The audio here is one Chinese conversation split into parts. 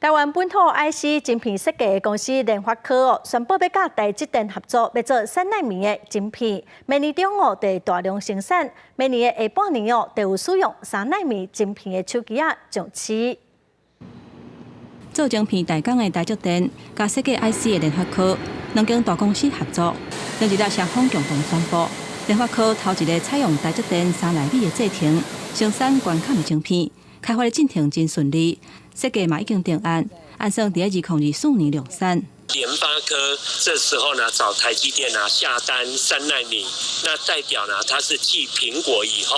台湾本土 IC 晶片设计的公司联发科宣布要甲台积电合作，要做3奈米的晶片。明年中就大量生产，明年的下半年就有使用3奈米晶片的手机上市。做晶片代工的台积电，甲设计 IC 的联发科两间大公司合作。两日双方共同宣布，联发科头一个采用台积电3奈米的制程生产关卡的晶片，开发的进程真顺利。 设计嘛已经定案，按算在2024年量产。联发科这时候呢找台积电下单3奈米，那代表呢它是继苹果以后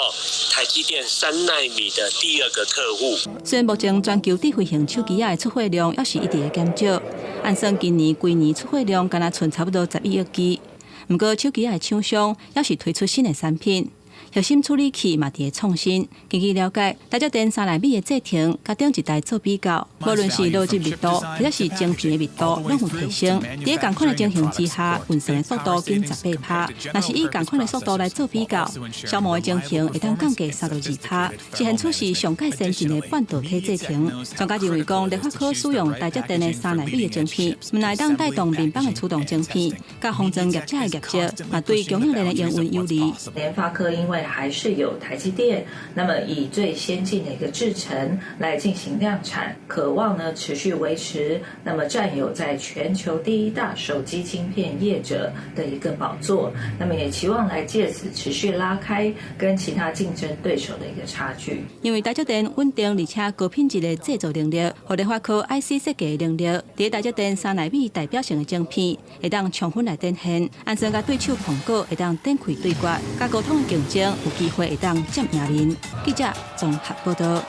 台积电3奈米的第2个客户。虽然目前全球智慧型手机的出货量也是一直在减少，按算今年规年出货量敢若剩差不多11亿机。不过手机的厂商也是推出新的产品。 核心处理器嘛，伫个创新。根据了解，台积电3奈米的制程，甲顶一代做比较，无论是逻辑密度，或者是晶片的密度，拢有提升。伫个同款的情形之下，运算的速度近18%。若是以同款的速度来做比较，消磨的晶片会当降低32%，是现出是上界先进的半导体制程。专家认为讲，联发科使用台积电的3奈米的晶片，未来当带动面板的驱动晶片，甲封装业者的业绩，嘛对供应链的营运有利。联发科因为 还是有台积电，那么以最先进的一个制程来进行量产，渴望呢持续维持，那么占有在全球第1大手机晶片业者的一个宝座，那么也期望来借此持续拉开跟其他竞争对手的一个差距。因为台积电稳定而且高品质的制造能力，和联发科 IC 设计的能力，伫台积电3奈米代表性的晶片，会当充分来展现，按算甲对手碰过，会当展开对决，甲高通的竞争有机会会当占赢面。记者综合报道。